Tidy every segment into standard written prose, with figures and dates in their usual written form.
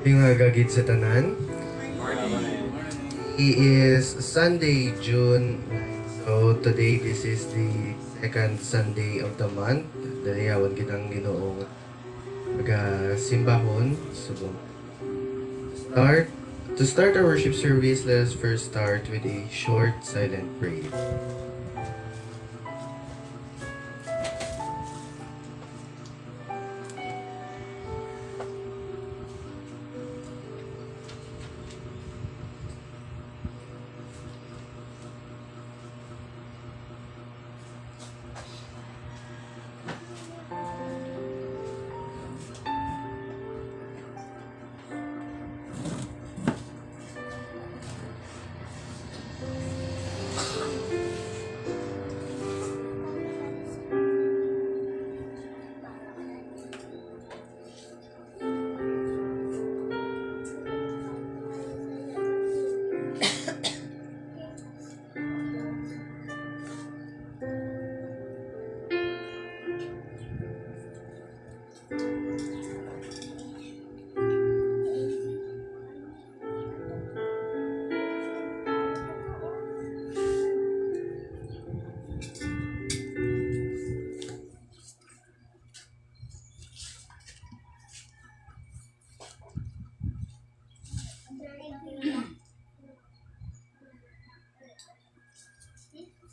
Mga gagid sa tanan. It is Sunday, June 9. So today, this is the second Sunday of the month. Dalayawan kitang ginoong simbahon. So start to start our worship service, let us first start with a short silent prayer.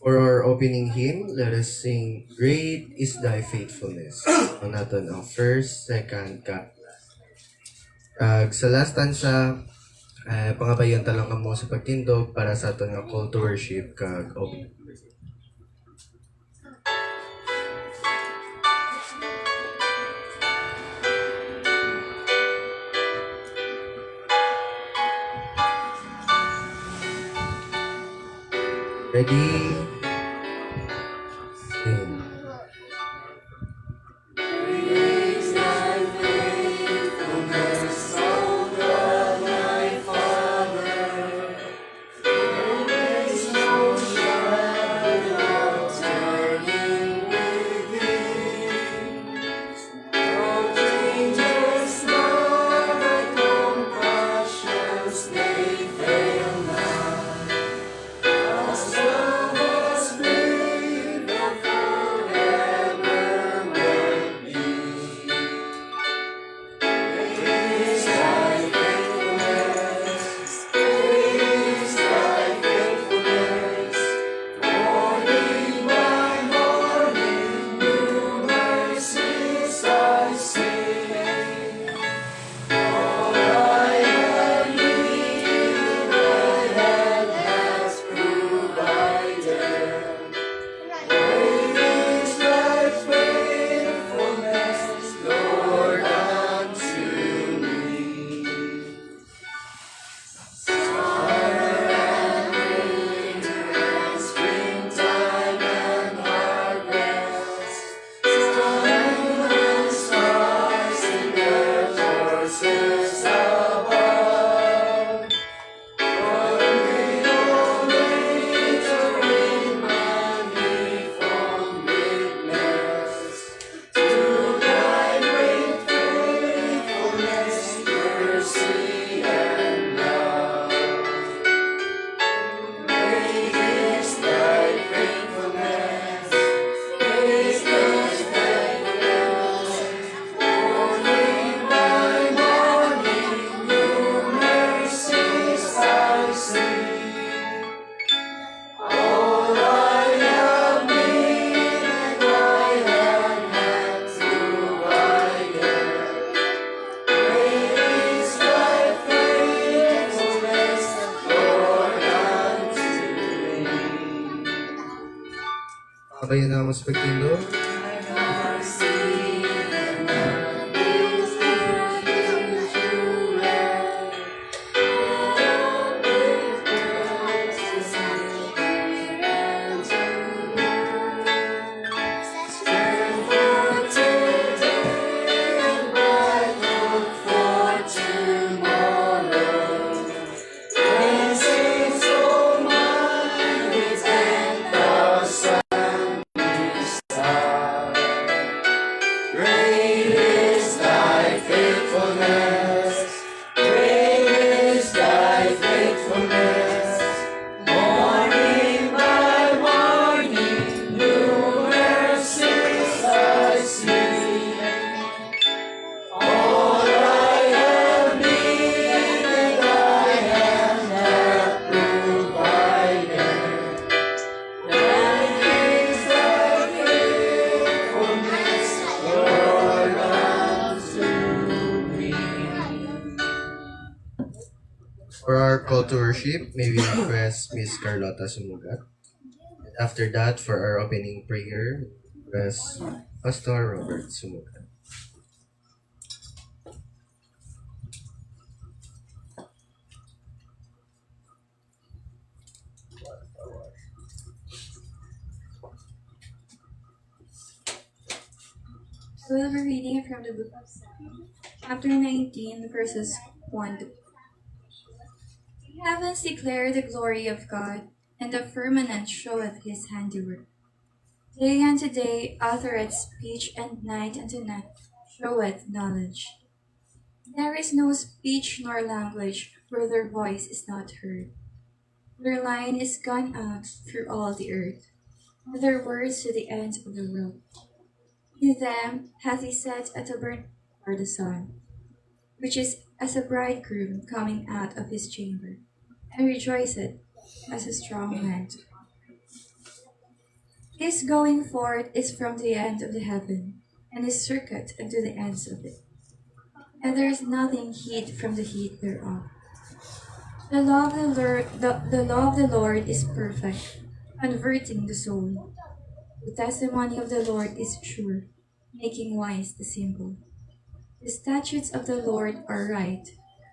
For our opening hymn, let us sing, Great is Thy Faithfulness. Ang natin ang first, second, sa last stanza, pangabayan talang kamo sa pagtindog para sa aton nga call to worship kag opening. Ready? Sing. Kabayan na mas pagtindog. For our call to worship, may we request Miss Carlota Sumugat. After that, for our opening prayer, request Pastor Robert Sumugat. We will be reading from the book of Psalms, chapter 19, verses 1 to 4. The heavens declare the glory of God, and the firmament showeth his handiwork. Day unto day uttereth speech, and night unto night showeth knowledge. There is no speech nor language where their voice is not heard. Their line is gone out through all the earth, and their words to the ends of the world. In them hath he set a tabernacle for the sun, which is as a bridegroom coming out of his chamber, and rejoiceth as a strong man. His going forth is from the end of the heaven, and his circuit unto the ends of it. And there is nothing hid from the heat thereof. The law of the Lord is perfect, converting the soul. The testimony of the Lord is sure, making wise the simple. The statutes of the Lord are right,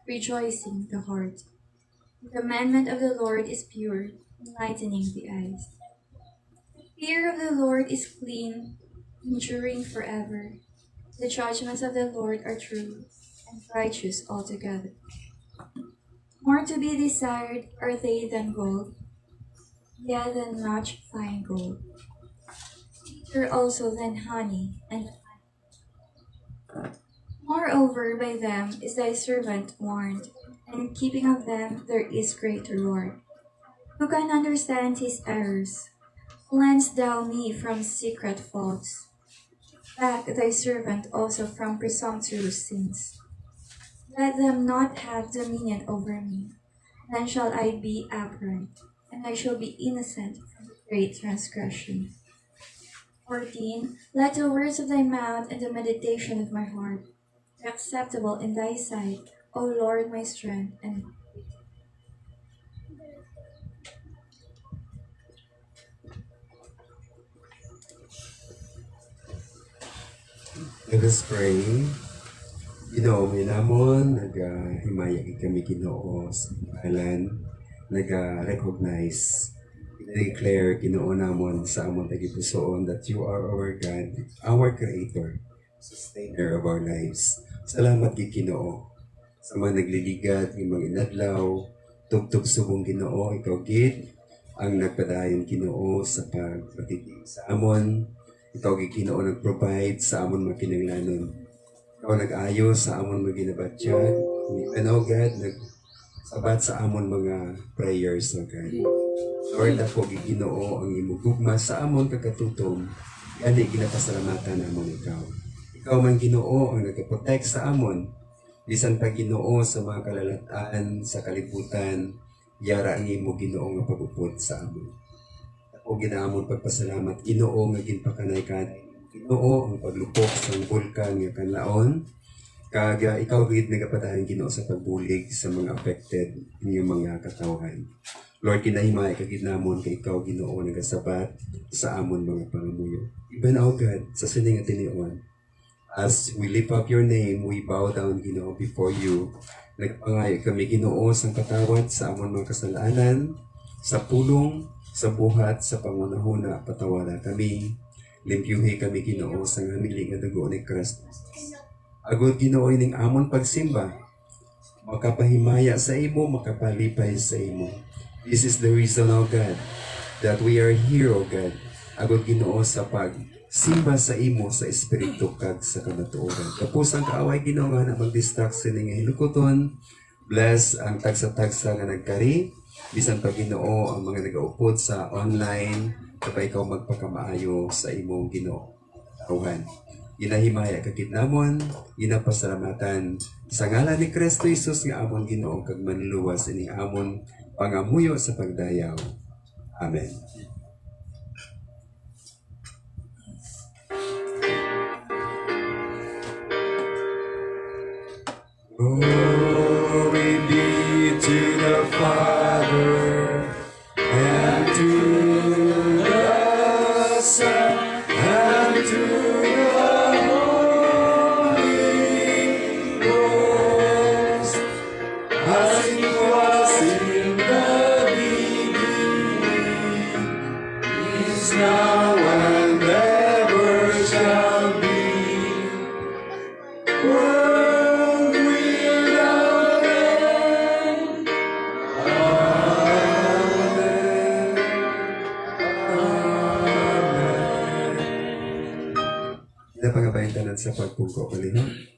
rejoicing the heart. The commandment of the Lord is pure, enlightening the eyes. The fear of the Lord is clean, enduring forever. The judgments of the Lord are true and righteous altogether. More to be desired are they than gold, yea, than much fine gold. Sweeter also than honey, and moreover by them is thy servant warned, and in keeping of them there is great reward. Who can understand his errors? Cleanse thou me from secret faults. Back thy servant also from presumptuous sins. Let them not have dominion over me. Then shall I be upright, and I shall be innocent from the great transgression. 14. Let the words of thy mouth and the meditation of my heart be acceptable in thy sight, O Lord, my strength and Let us pray. Ginoo minamon, himaya kami Ginoo sa pangalan, recognize declare Ginoo namon sa amon tagipusoon that you are our God, our Creator, sustainer of our lives. Salamat gid Ginoo sa mga nagliligat ng mga inadlaw, tugtog subong Ginoo, ikaw gid ang nagpadayon Ginoo sa pagpatitig sa amon. Ikaw gid Ginoo nag-provide sa amon mga kinahanglanon. Ikaw nag-ayo sa amon mga ginabatyag. And oh God, nagsabat sa amon mga prayers, oh God. Lord, ako gid Ginoo ang imugugma sa amon kagatutom. Gani ginapasalamatan namon ikaw. Ikaw man Ginoo ang nagprotect sa amon. Bisan pa Ginoo sa mga kalalataan, sa kalibutan, yara ang imo Ginoo nga pagupod sa amon. Ako ginaamon pagpasalamat Ginoo nga ginpakanay-kanay. Ginoo ang paglupok sa bulkan nga kanlaon. Kaga ikaw gid nagapadayon Ginoo sa pagbulig sa mga affected inyong mga katawhan. Lord, kinahimay ka gid namon kay ikaw Ginoo nagasabat sa amon mga pangamuyo. Even oh God, sa sining nga tiniuan. As we lift up your name, we bow down Ginoo before you. Nagpangayo kami Ginoo sa patawad sa amon mga kasalanan, sa pulong, sa buhat, sa pangunahuna, patawaran kami. Limpyuhi kami Ginoo sa ngamiling nga dugo ni Kristo. Agod Ginoo ining amon pagsimba, makapahimaya sa imo, makapalipay sa imo. This is the reason, O God, that we are here, O God. Agod Ginoo sa pagsimba sa imo sa espiritu kag sa kamatuoran. Tapos ang kaaway Ginoo nga na mag-distract sa nga hinukoton. Bless ang tagsa-tagsa nga nagkari. Bisan pa Ginoo ang mga nagaupod sa online, kapag ikaw magpakamaayo sa imong Ginoo. Tauhan. Ginahimaya kagid namon, ginapasalamatan sa ngalan ni Kristo Jesus nga amon Ginoo kag manluwas ining amon pangamuyo sa pagdayaw. Amen. Glory be to the world without end. Amen. Amen. Ila pangabayan tanan sa pagpungko ko lihok.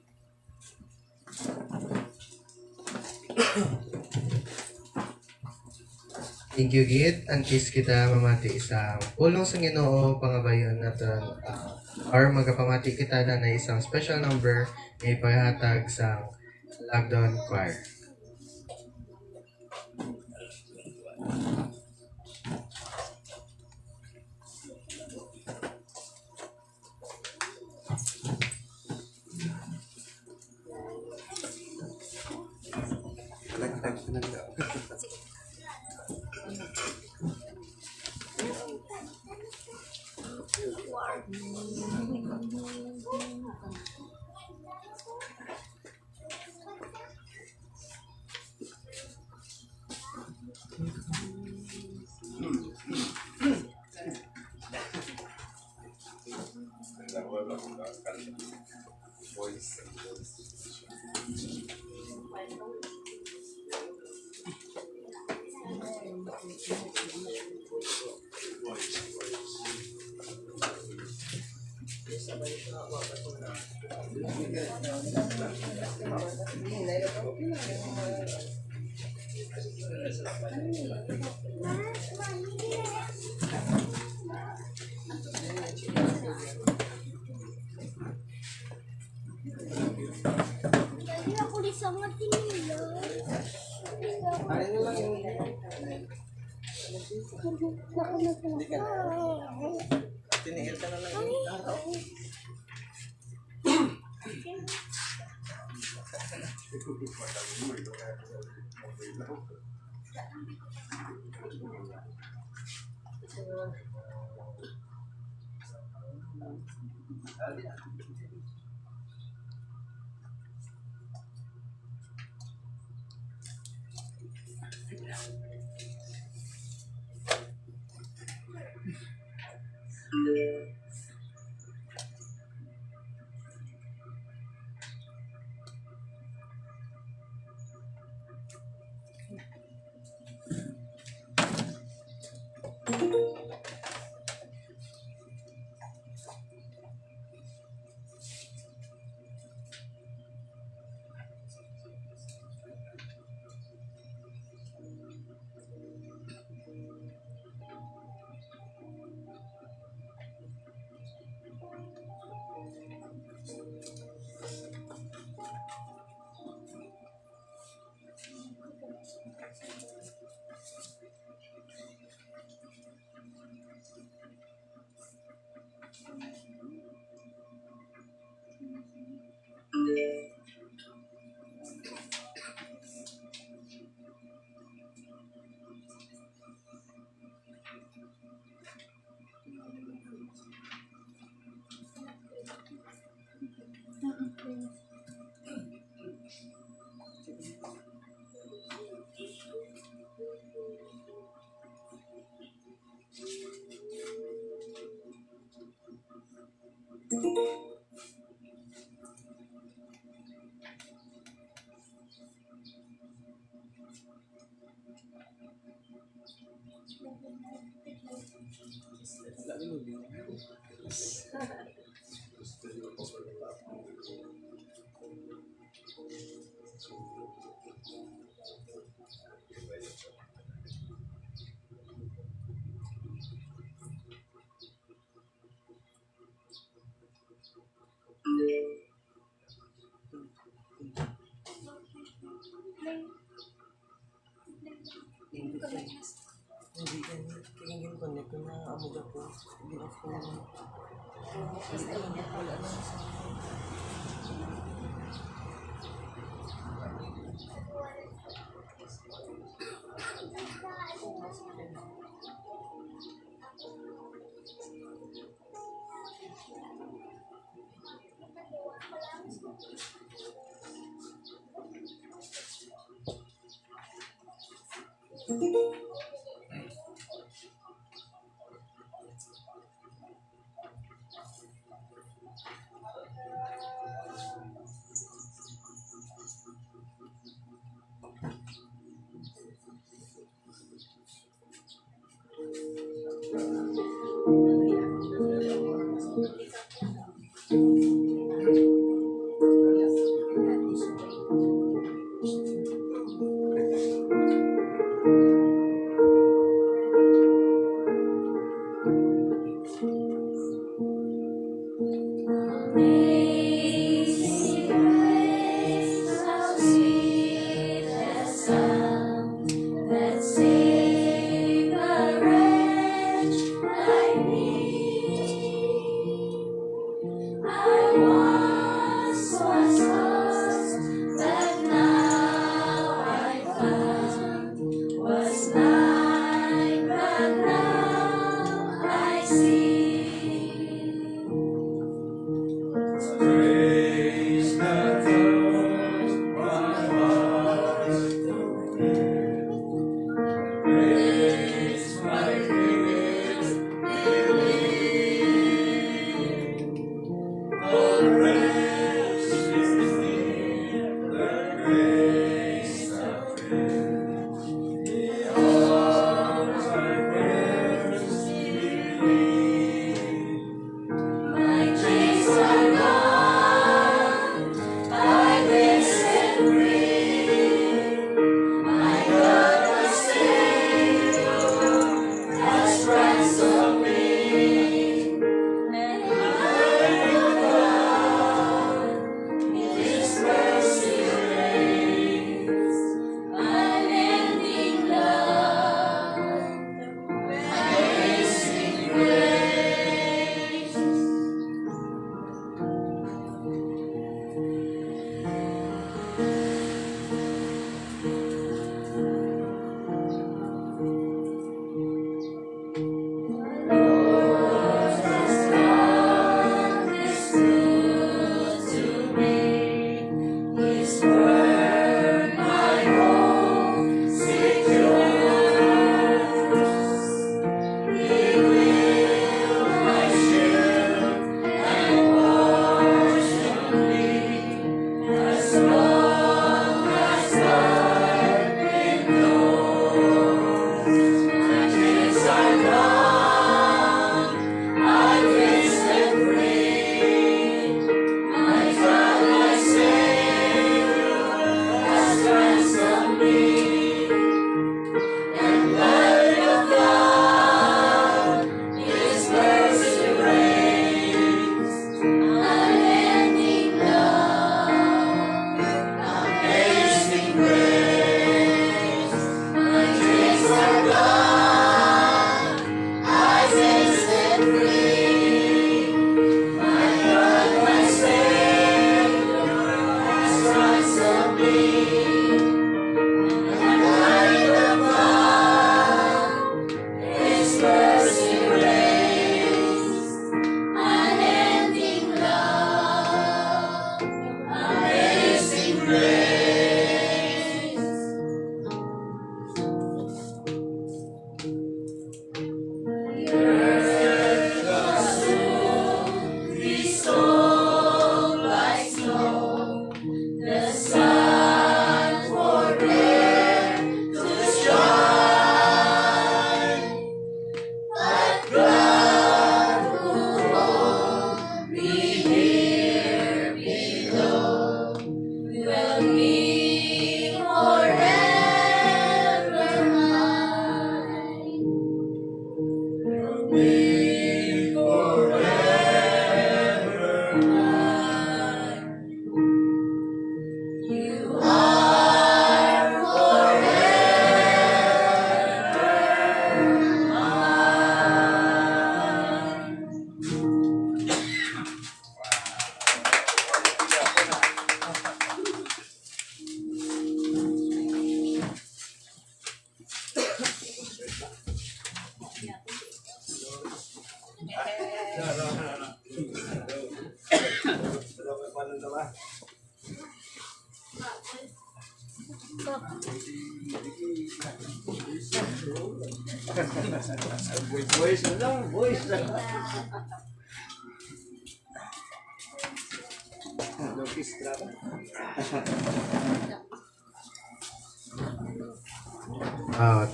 Thank you, Gid. Antis kita mamati isang pulong sa Ginoo pangabayon naton or magapamati kita na isang special number na ipahatag sa Lockdown Choir. Dali ako di sama tinila. Tinihil ka na lang yung araw. Hindi yan. Tingin connect ko na amuga ko. Hindi off ko naman. Hindi naman wala na.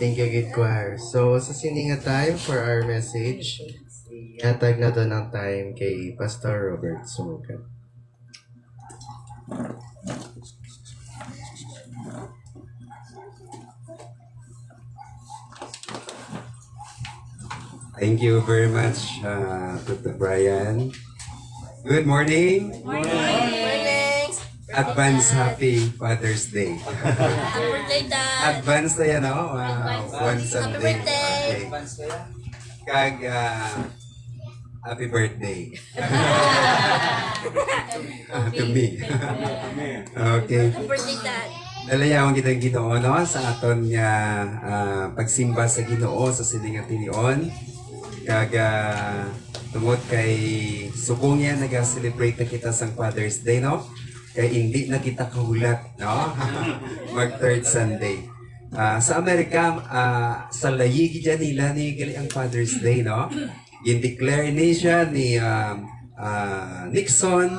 Thank you, Good Choir. So, sa sini nga time for our message, ihatag na to ng time kay Pastor Robert Sumukat. Thank you very much, Dr. Brian. Good morning. Advance Happy Father's Day. Happy birthday, Dad. Advance na yan, oh. Wow. One Sunday. birthday. Kag, happy birthday. To me. Okay. Happy birthday, Dad. Dalayawan kitang Ginoo no sa aton nga pagsimba sa Ginoo sa sininga tinion. Kag tungod kay subong yan naga-celebrate na kita sang Father's Day no. Kay hindi na kita kahulat no. Mag third Sunday. Sa Amerika sa layigi dyan nila ni gali ang Father's Day no. Gin-declare ni siya ni Nixon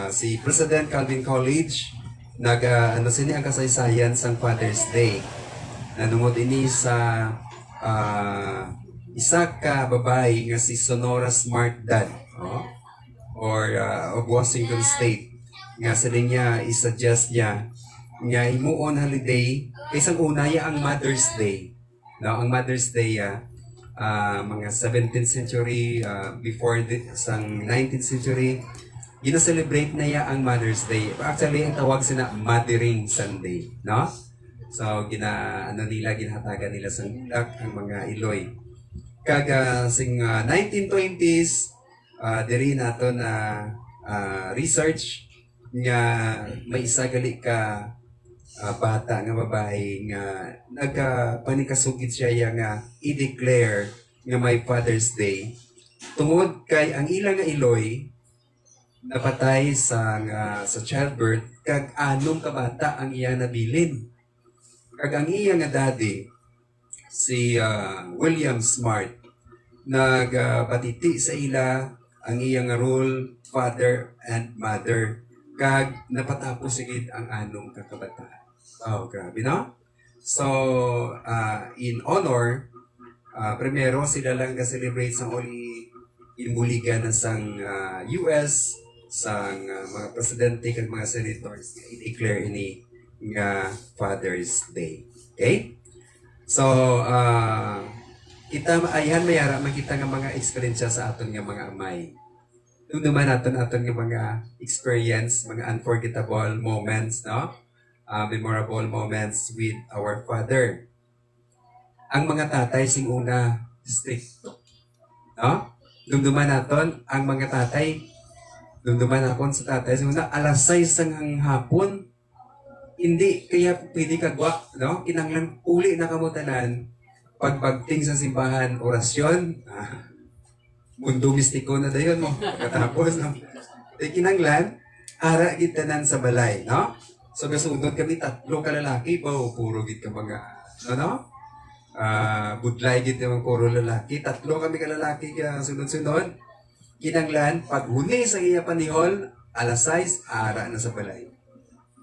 si President Calvin Coolidge ano sini ang kasaysayan sang Father's Day. Nanungod ini sa isa ka babae nga si Sonora Smart Dad of Washington State nga sa niya i-suggest niya nga himuon holiday kaysang una ya ang Mother's Day. No, ang Mother's Day mga 17th century before sang 19th century gina-celebrate na ya ang Mother's Day. Actually, ang tawag sina Mothering Sunday, no? So, ginahatagan nila sa bulak ang mga Iloy. Kaga sing 1920s, diri nato na research nga may isa gali ka bata nga babae nga nagpanikasugid siya nga i-declare nga may Father's Day. Tungod kay ang ilang nga Iloy napatay sa childbirth kag anong kabata ang iya nabilin. Kag ang iya nga daddy si William Smart nagpatiti sa ila ang iya nga role father and mother kag napatapos sigid ang anong kakabata. Oh, grabe no? So in honor primero sila lang ka-celebrate sa uli imuligan sang US sang mga presidente kag mga senators i-declare ini nga Father's Day. Okay? So, kita ayan mayara makita nga mga eksperyensya sa aton nga mga amay. Doon naman aton nga mga experience, mga unforgettable moments, no? Memorable moments with our Father. Ang mga tatay sing una strict. No? Dumduman naton ang mga tatay dumduman akon sa tatay sa una alas 6 ng hapon hindi kaya pwede kagwak no kinanglan uli na kamutanan pagpagting sa simbahan orasyon mundo mistiko na dayon mo katapos no kinanglan ara gid tanan sa balay no so gasudod kami tatlo ka lalaki puro gid ka mga no budlay gid yung puro lalaki tatlo kami ka lalaki ka sunod-sunod kinanglan paghuni sa iya panihol alas 6 ara na sa balay.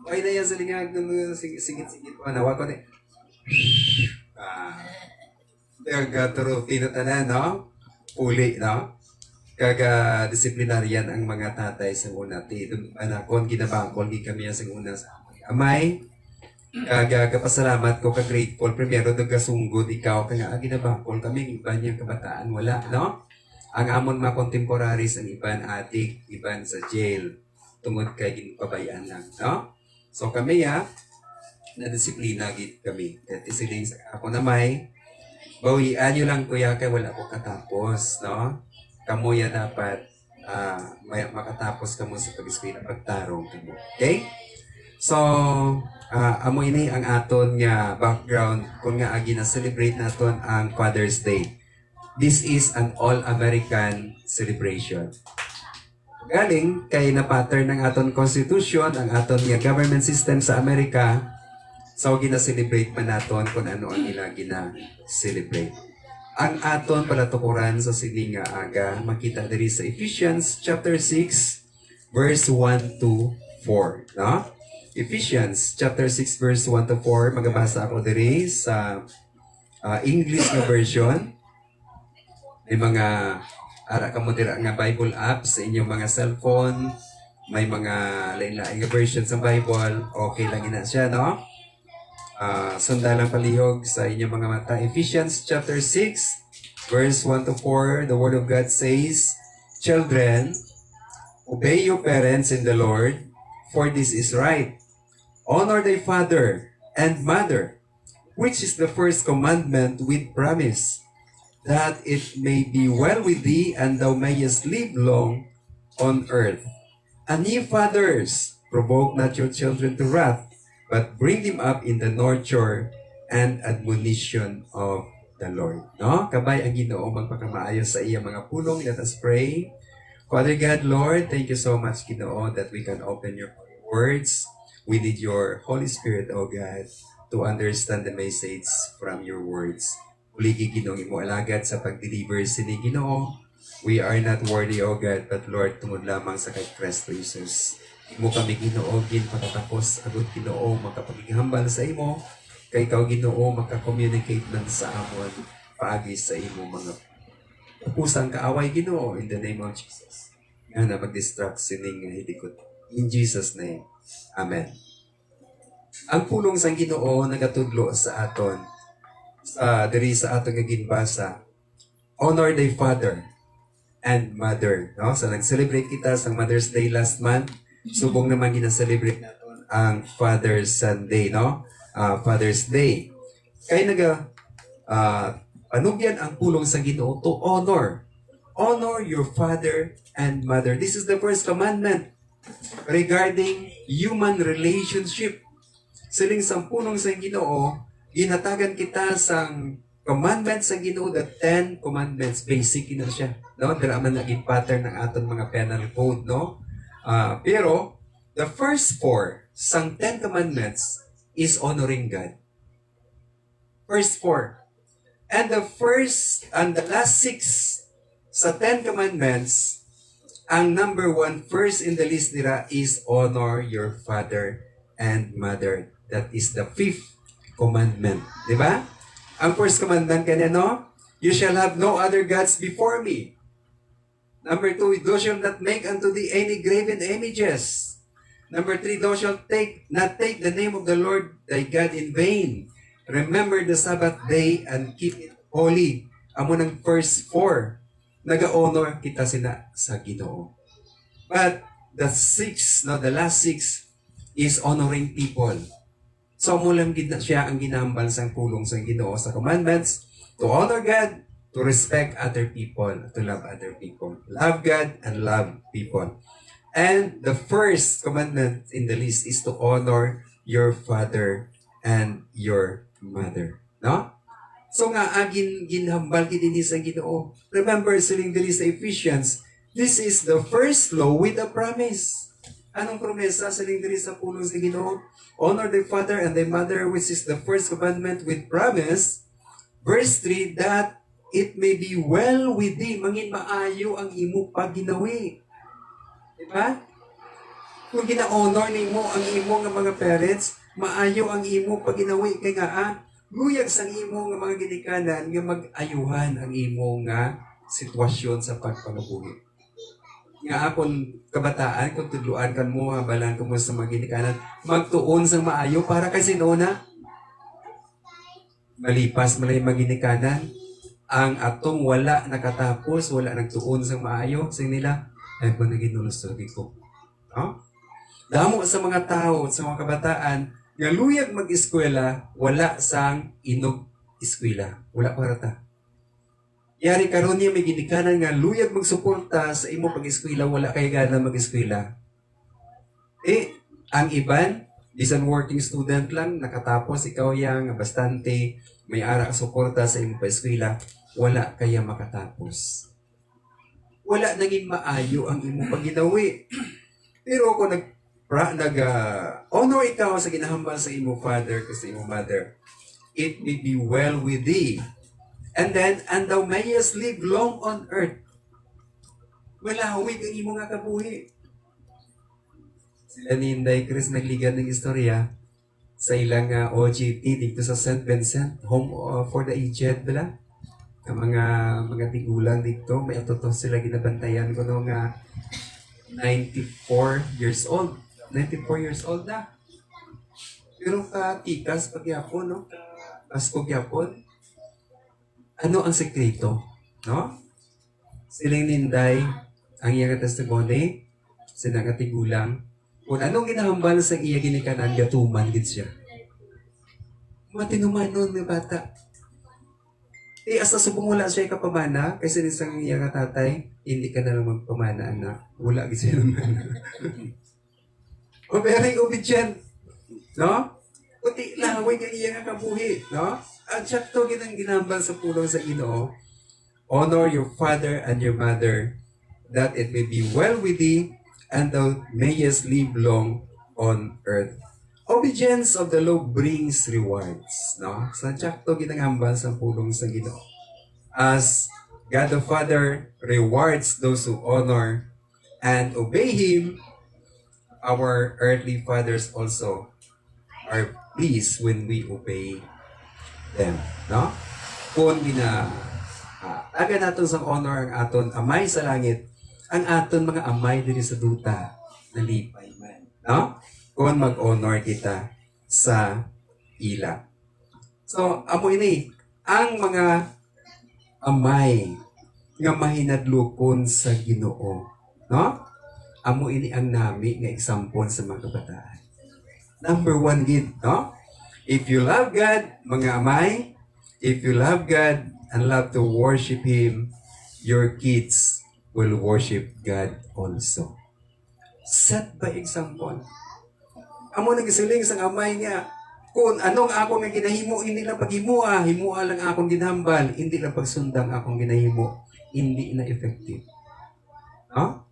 Okay na yan sa lingag ng sigit-sigit pa nawa ko ni. Turo tinatanan no? Uli no? Kaga disiplinaryan ang mga tatay sa una ti anakon ginabangkol gi kami sa una sa amay. Kaga kapasalamat ko ka grateful primero dagasungod ikaw kaya ginabangkol kami iba niyang kabataan wala no? Ang amon mga contemporaries ang iban adik, iban sa jail, tungod kay ginpabayaan lang, no? So kami na-disiplina gid kami. At isiling sa ako na may, bawian nyo lang kuya kay wala ko katapos, no? Kamu dapat makatapos kamo sa pag-eskwela, pagtarong kamo. Okay? So, amo ini ang aton nga background kung nga agi na celebrate naton ang Father's Day. This is an all-American celebration. galing kay na pattern ng aton constitution, ang aton nga government system sa Amerika, so gina-celebrate man naton kung ano ang ila gina-celebrate. Ang aton palatukuran sa sining nga aga, makita diri sa Ephesians chapter 6, verse 1 to 4. No? Ephesians chapter 6, verse 1 to 4. Magabasa ako diri sa English na version. May mga ara ka mo dira nga Bible apps sa inyong mga cellphone, may mga lain-lain nga version sa Bible, okay lang ina siya, no? Sundalang palihog sa inyong mga mata. Ephesians chapter 6, verse 1 to 4, the Word of God says, "Children, obey your parents in the Lord, for this is right. Honor thy father and mother, which is the first commandment with promise, that it may be well with thee, and thou mayest live long on earth. And ye fathers, provoke not your children to wrath, but bring them up in the nurture and admonition of the Lord." No? Kabay ang Ginoo magpakamaayo sa iya mga pulong. Let us pray. Father God, Lord, thank you so much, Ginoo, that we can open your words. We need your Holy Spirit, O God, to understand the message from your words. Uligi Ginoong imo alagad sa pag-deliver sini Ginoo. We are not worthy, O God, but Lord, tungod lamang sa kay Kristo Jesus. Imo kami Ginoo gin patatapos agud Ginoo makapaghambal sa imo. Kay ikaw Ginoo maka-communicate man sa amon paagi sa imo mga pusang kaaway Ginoo in the name of Jesus. Nga na mag-distract sining nga hidikot. In Jesus' name. Amen. Ang pulong sang Ginoo nagatudlo sa aton diri sa aton nga ginbasa. Honor thy father and mother. No? So nag-celebrate kita sa Mother's Day last month. Subong naman gina-celebrate natin ang Father's Sunday, no? Father's Day. Kaya panugyan ang pulong sa Ginoo to honor. Honor your father and mother. This is the first commandment regarding human relationship. Siling sa pulong sa Ginoo, ginatagan kita sang commandments sa Ginoo, the 10 commandments. Basic na siya. No? Dira man naging pattern ng aton mga penal code, no? Pero, the first 4 sang 10 commandments is honoring God. First 4. And the last 6 sa 10 commandments, ang number 1 first in the list nila is honor your father and mother. That is the 5th commandment. Di ba? Ang first commandment kanino? You shall have no other gods before me. Number 2, thou shalt not make unto thee any graven images. Number 3, thou shalt not take the name of the Lord thy God in vain. Remember the Sabbath day and keep it holy. Amo ng first 4. Naga-honor kita sila sa Ginoo. But the last 6 is honoring people. So mo lang siya ang ginambal sang pulong sa Ginoo sa commandments to honor God, to respect other people, to love other people. Love God and love people. And the first commandment in the list is to honor your father and your mother. No? So nga, ginhambal kinini sa Ginoo. Remember, siling dili sa Ephesians, this is the first law with a promise. Anong promesa siling dili sa pulong sa Ginoo? Honor thy father and thy mother, which is the first commandment with promise. Verse 3, that it may be well with thee. Mangin maayo ang imo pagginawi. Diba? Kung gina-honor nimo ang imo nga mga parents, maayo ang imo pagginawi. Kaya nga, luyag sa imo nga mga ginikanan nga mag-ayuhan ang imo nga sitwasyon sa pagpangabuhi. Nga akong kabataan, kung tudluan kan mo, habalan ko mo sa mga ginikanan, magtuon sa maayo para kasi noona, malipas malay mga ginikanan, ang atong wala nakatapos, wala nagtuon sa maayo, sa nila, ay ba naginulos sa ko. No? Damo sa mga tao, sa mga kabataan, nga luyag mag-eskwela, wala sang inog eskwela. Wala para ta. Yari karon niya may ginikanan nga luyag magsuporta sa imo pag-eskwela, wala kay gana mag-eskwela. Ang iban, bisan working student lang, nakatapos ikaw yang bastante, may ara suporta sa imo pag-eskwela, wala kaya makatapos. wala naging maayo ang imong pagginawi. Pero kung honor ikaw sa ginahambal sa imong father kasi imong mother, it may be well with thee. And then, and thou mayest live long on earth. Malawig ang imong nga kabuhi. Sila ni Inday Chris nagligan ng istorya sa ilang OGT dito sa St. Vincent, Home for the Aged, bala. Ang mga tigulang dito, may atoto sila ginabantayan ko nung 94 years old. 94 years old na. Pero tikas pagyapon, no? Pasko gyapon. Ano ang sekreto? No? Silang ninday, ang iyang testimony, silang tigulang, kung anong ginahambal sa iya ginikanan, gatuman gid siya. Matinumanon na bata. Asa subong wala siya kapamana, kasi isang iya nga tatay, hindi ka na lang magpamana, anak. Wala gid siya naman. O very obedient. No? Kuti laway ang iya nga kabuhi. No? At siya to ginang ginahambal sa pulong sa Ginoo. Honor your father and your mother, that it may be well with thee, and thou mayest live long on earth. Obedience of the law brings rewards. No? Sa tsakto ginangambal sa pulong sa Ginoo. As God the Father rewards those who honor and obey Him, our earthly fathers also are pleased when we obey them. No? Kung aga naton sa honor ang aton amay sa langit, ang aton mga amay diri sa duta, nalipay man. No? Kung mag-honor kita sa ila. So, amo ini, ang mga amay nga mahinadlokon sa Ginoo. No? Amo ini ang nami nga example sa mga kabataan. Number 1 gid, no? If you love God, mga amay, if you love God and love to worship Him, your kids will worship God also. Set by example. Amo nagsiling sang amay nga, kung anong akong nga ginahimo, hindi lang paghimua, himua lang akong ginhambal, hindi lang pagsundang akong ginahimo, hindi na effective. No?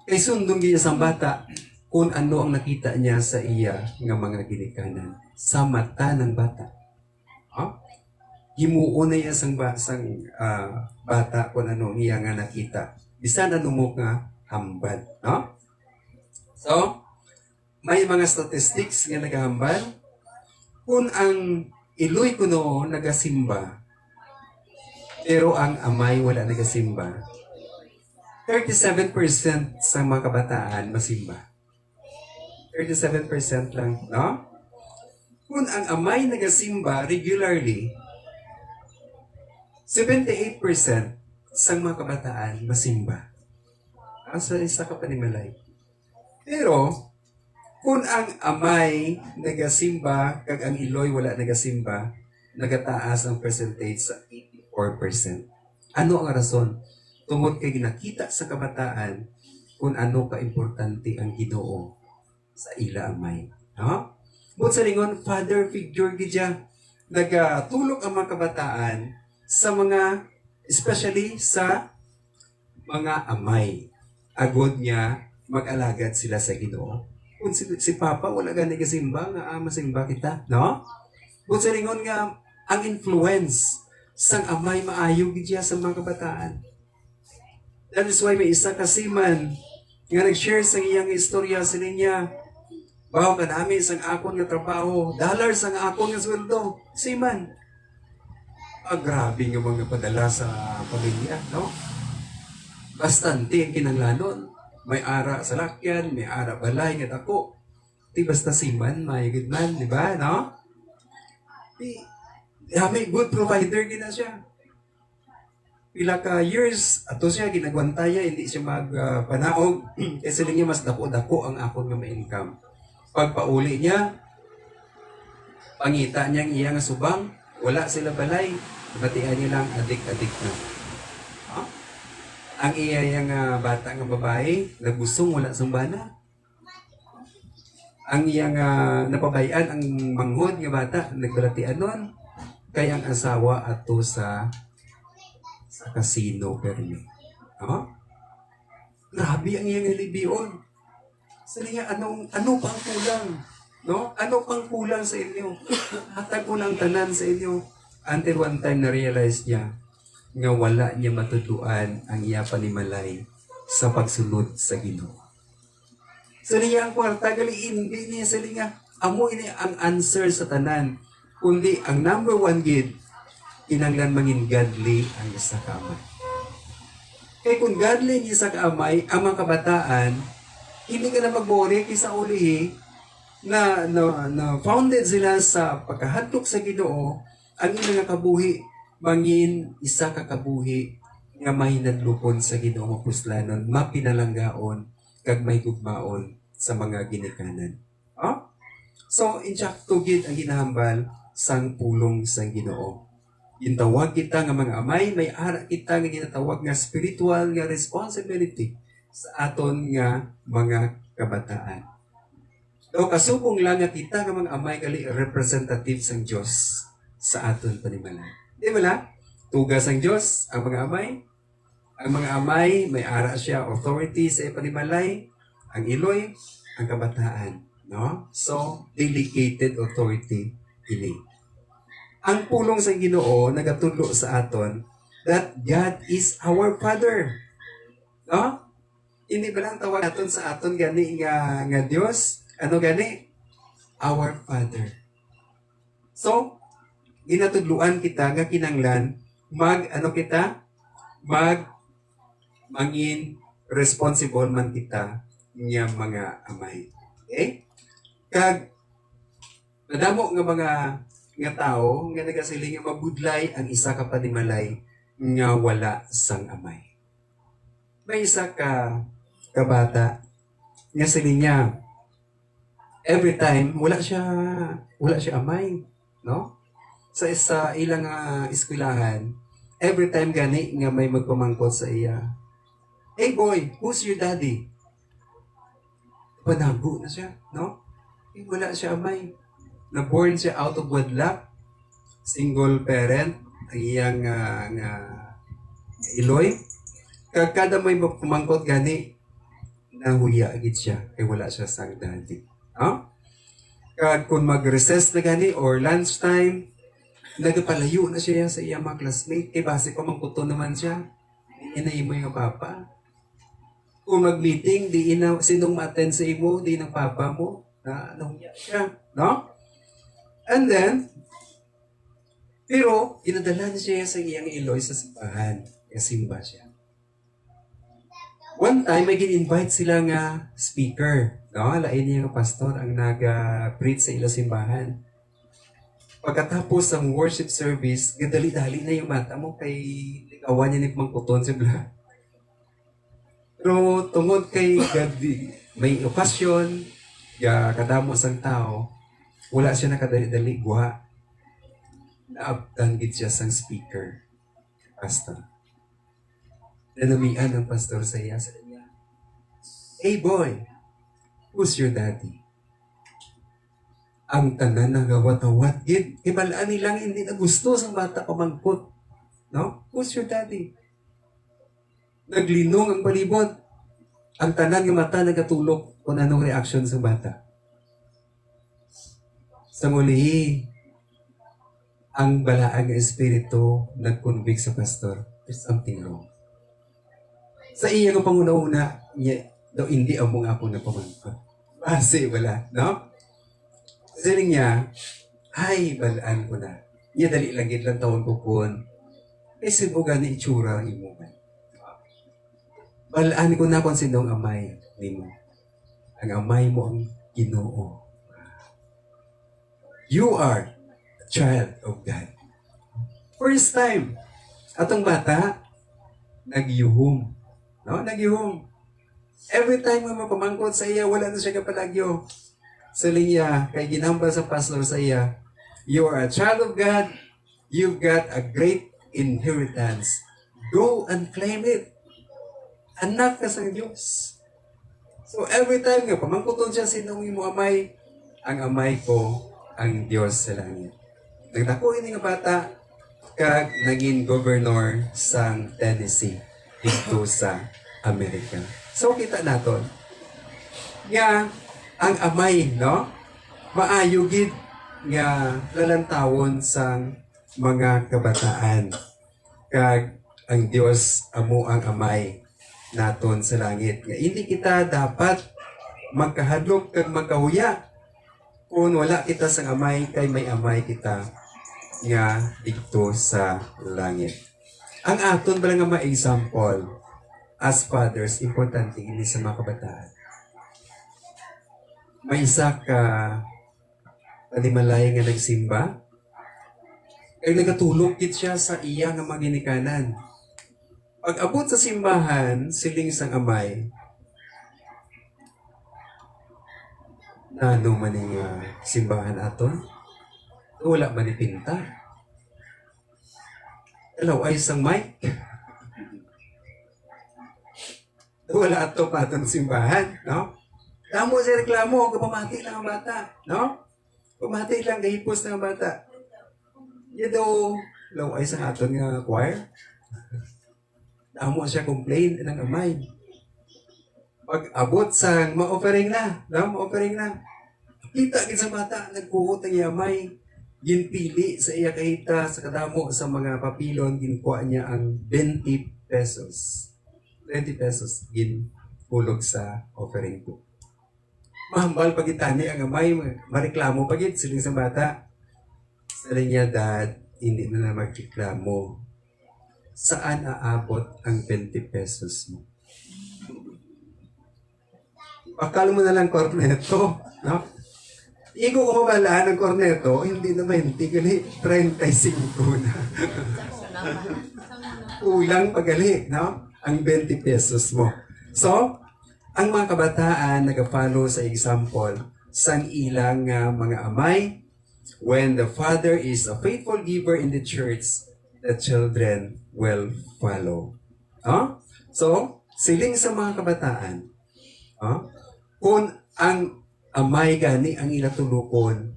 Kay sundong niya sa bata, kung ano ang nakita niya sa iya nga mga ginikanan sa mata ng bata. No? Himuon na iya sang bata kung ano iya nga nakita. Bisan ano mo nga hambal. No? So, may mga statistics nga naghahambal. Kung ang iloy kuno nagasimba, pero ang amay wala nagasimba, 37% sa mga kabataan masimba. 37% lang, no? Kung ang amay nagasimba regularly, 78% sa mga kabataan masimba. Asa isa ka panimalay. Pero, kung ang amay nagasimba, kag ang iloy wala nagasimba, nagataas ang percentage sa 84%. Ano ang rason? Tungod kay ginakita sa kabataan kung ano ka-importante ang Ginoo sa ila amay. No? But sa lingon, father figure gidya, nagatulog ang mga kabataan sa mga, especially sa mga amay. Agod niya, mag-alagad sila sa Ginoo. Kung si Papa, wala gani kasimba, nga masimba kita. No? But sa lingon nga, ang influence sang amay maayo gidya sa mga kabataan. That is why may isa kasiman nga nag-share sa iyang istorya sa niya. Bawa ka namin sang akon nga trabaho, dollars ang akon nga sweldo. Siman. Grabe nga mga padala sa pamilya, no? Bastante ang kinanglanon. May ara sa lakyan, may ara balay nga dako. Di basta siman, may good man, di ba, no? May good provider gina siya. Pila ka years, ato siya ginagwantaya, hindi siya magpanaog. Kasi niya mas dako-dako ang akon nga ma-income. Pagpauli niya, pangita niya ang iya nga subang, wala sila balay, batian niya lang adik-adik na. Huh? Ang iya nga bata nga babae, nagusong wala sumbana. Ang iya nga napabayan, ang manghod nga bata, nagbalatian nun. Kaya ang asawa ato sa casino permi. No? Grabe ang iyang relibiyon. Sabi niya, ano pang kulang? No? Ano pang kulang sa inyo? Hatag ko ng tanan sa inyo. Until one time na-realize niya nga wala niya matutuan ang iya panimalay sa pagsunod sa Ginoo. Sabi niya ang kwarta, gali hindi niya sabi niya, amo ini ang answer sa tanan. Kundi ang number one gid, kinanglan mangin godly ang isa ka amay. Kaya kung godly ang isa ka amay, ang mga kabataan, hindi ka na magbore kisa ulihi na founded sila sa pagkahadlok sa Ginoo, ang ilang kabuhi mangin isa ka kabuhi nga mahinadlupon sa Ginoo nga puslanon, mapinalanggaon kag may gugmaon sa mga ginikanan. Oh? So, insakto gid ang ginahambal sang pulong sang Ginoo. Gintawag kita nga mga amay, may ara kita nga ginatawag nga spiritual nga responsibility sa aton nga mga kabataan. So, kasubong lang nga kita nga mga amay kali representative sang Dios sa aton panimalay. Di ba la? Tugas ang Dios ang mga amay. Ang mga amay, may ara siya authority sa panimalay. Ang iloy, ang kabataan. No? So, delegated authority ini. Ang pulong sa Ginoo nagatudlo sa aton that God is our Father. No? Hindi ba lang tawag naton sa aton gani nga Dios? Ano gani? Our Father. So, ginatudluan kita nga kinanglan mangin responsible man kita nga mga amay. Okay? Kag nadamo nga tao nga nagasiling nga mabudlay ang isa ka panimalay nga wala sang amay. May isa ka bata nga siling niya every time wala siya amay, no? Sa ilang eskwelahan, every time gani nga may magpamangkot sa iya, "Hey boy, who's your daddy?" Panago na siya, no? Wala siya amay. Na-born siya out of wedlock. Single parent. Ang iyang nga iloy. Kada may pumangkot gani, nahuya agad siya. Kaya wala siya sa daddy. No? Kung mag-recess na gani or lunchtime, nagpalayo na siya sa iyang mga classmate. Base pamangkuto naman siya. Inayin mo yung papa. Kung mag-meeting, sinong ma-attend sa imo, di ng papa mo, na nahuya siya, no? And then, pero, inadala niya sa iyang iloy sa simbahan. Simba siya. One time, may gin-invite sila nga speaker, no? Lain niya nga pastor ang nag-preach sa ilo simbahan. Pagkatapos ng worship service, gadali-dali na yung mata mo kay awan niya ni mangkuton si Bla. Pero tungod kay may okasyon, kadamo sang tao, wala siya nakadali-dali guha. Naabtanggit siya sang speaker, pastor. Nanamian ang pastor sa iya. "Hey boy, who's your daddy?" Ang tanan na gawat-awat, gid. Ibalaan nilang hindi na gusto sa bata pamangkot. No? "Who's your daddy?" Naglinong ang palibot. Ang tanan ng mata nagatulog kung anong reaction sa bata. Sa muli, ang balaang espiritu nag-convict sa pastor, there's something wrong. Sa iya ng panguna-una, daw hindi ang mga ako na pamangkot. Base, wala, no? Sabi niya, "Ay, balaan ko na. Niya dali langit lang taon ko kun. Kasi mo gani itsura ang imo man. Balaan ko na kung sinong amay ni mo. Ang amay mo ang Ginoo. You are a child of God." First time, atong bata, nagyuhom. No? Nagyuhom. Every time nga mapamangkot sa iya, wala na siya kapalagyo. Sa linya, kay ginambal sa pastor sa iya, "You are a child of God. You've got a great inheritance. Go and claim it. Anak ka sa Diyos." So every time nga, pamangkuton siya, sinong imo amay? Ang amay ko, ang Diyos sa langit. Nagdako ini nga bata, kag naging governor sa Tennessee dito sa Amerika. So kita naton nga ang amay, no? Maayo gid nga lalantawon sang mga kabataan. Kag ang Dios amo ang amay naton sa langit. Nga hindi kita dapat magkahadlok kag magkahuya kung wala kita sang amay kay may amay kita nga dito sa langit. Ang aton ba nga ma-example as fathers, importante ini sa mga kabataan. May isa ka palimalay nga nagsimba, kay nagatulog gid siya sa iya nga mga ginikanan. Pag abot sa simbahan, siling sang amay, na ano man yung simbahan aton, wala man ni pinta. Hello, ay isang mic. Wala ato pa atong simbahan, no? Tamo sa reklamo, kapamati lang ang bata, no? Pamati lang, gahipos ng bata. Yan daw, law ay sa aton nga choir. Tamo siya complain ng amay. Pag abot sa ma-offering na, no? Ma-offering na. Kita gid sa bata, nagkuhot ang amay. Ginpili sa iya kahita sa kadamo sa mga papilon, ginkuha niya ang 20 pesos. 20 pesos ginhulog sa offering ko. Mahambal pagitani ang amay, mareklamo pagit siling sa bata. Sabi niya, Dad, hindi na magreklamo. Saan aabot ang 20 pesos mo? Pakal mo na lang korneto, no? Igo ko mabalaan ng korneto, hindi na 20, gali 35 na. Kulang pagali, no? Ang 20 pesos mo. So, ang mga kabataan nag-follow sa example sang ilang mga amay. When the father is a faithful giver in the church, the children will follow. So, siling sa mga kabataan, kung ang amay gani ang ilatulukon,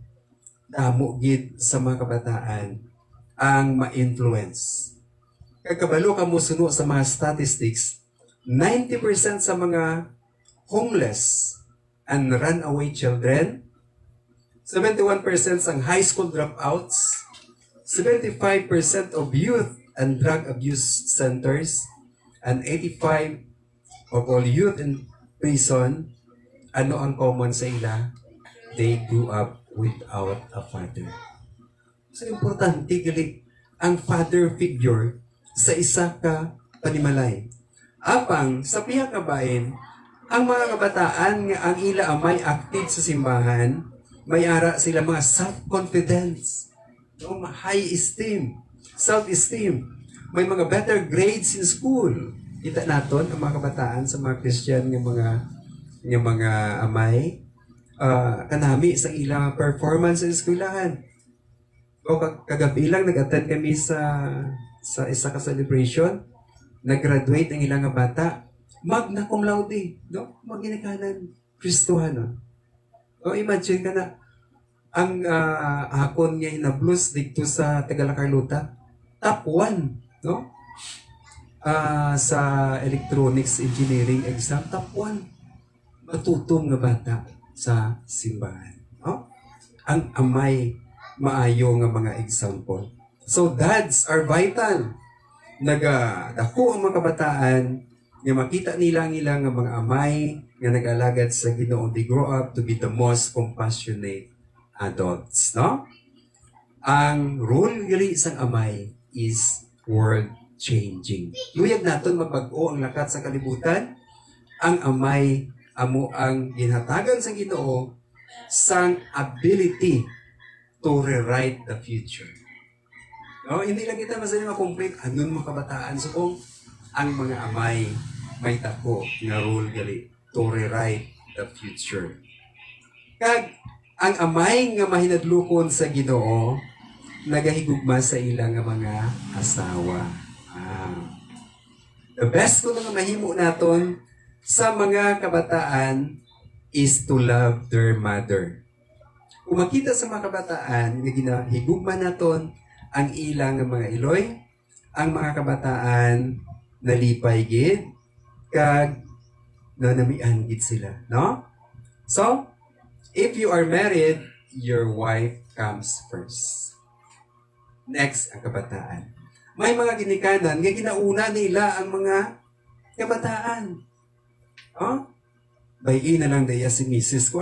damo gid sa mga kabataan ang ma-influence. Kagkabalo ka mo suno sa mga statistics, 90% sa mga homeless and runaway children, 71% ang high school dropouts, 75% of youth and drug abuse centers, and 85% of all youth in prison, ano ang common sa ila? They grew up without a father. So, importante gali ang father figure sa isa ka panimalay. Apang, sa piha ka bahin, ang mga kabataan nga ang ila amay active sa simbahan, may ara sila mga self-confidence, no? High esteem, self-esteem. May mga better grades in school. Kita naton ang mga kabataan sa mga Christian ng mga amay, kanami sa ilang performance sa eskwelahan. O kagabi lang nag-attend kami sa isa ka celebration, nag-graduate ang ilang bata, magna cum laude, no? Maginikanan, Kristohano. O imagine ka na, ang akon niya hinablos dito sa Tagalacarluta, top 1, no? Sa electronics engineering exam, top 1. Matutom nga bata sa simbahan. No? Ang amay, maayo nga mga example. So dads are vital. Dako ang mga kabataan nga makita nila ang ilang mga amay nga nag-alagad sa Ginoo. They grow up to be the most compassionate adults, no? Ang role gali sang amay is world changing. Luyag naton mabag-o ang lakat sa kalibutan. Ang amay amo ang ginhatagan sa Ginoo sang ability to rewrite the future. No, hindi lang kita masali makomplete anon mga kabataan. So kung ang mga amay may tako nga role gali to rewrite the future. Kag ang amay nga mahinadlukon sa Ginoo nagahigugma sa ilang mga asawa. The best ko nga mahimo naton sa mga kabataan is to love their mother. Kung makita sa mga kabataan nga ginahigugma naton ang ilang mga iloy, ang mga kabataan nalipay gid kag no namian gid sila, no? So, if you are married, your wife comes first. Next, ang kabataan. May mga ginikanan nga ginauna nila ang mga kabataan. Oh? Bayi na lang daya si Mrs. ko.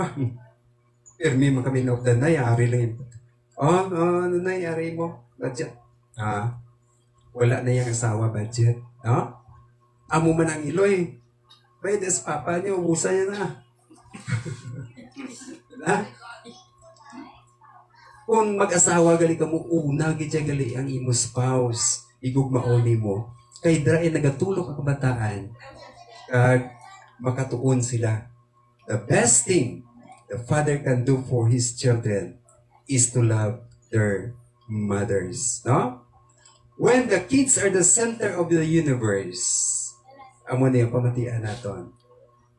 Permi mo kami of the nayari lang yun. Ano nayari mo? Budget. Wala na yung asawa budget. No? Amo man ang iloy. Pwede sa papa niyo, ubusan niya na. Ha? Kung mag-asawa gali ka mo, una gidya gali ang imo spouse, igugmaoni mo, kay dra nagatulog ang kabataan, kag makatuon sila. The best thing the father can do for his children is to love their mothers. No? When the kids are the center of the universe, amo na yung pamatian naton.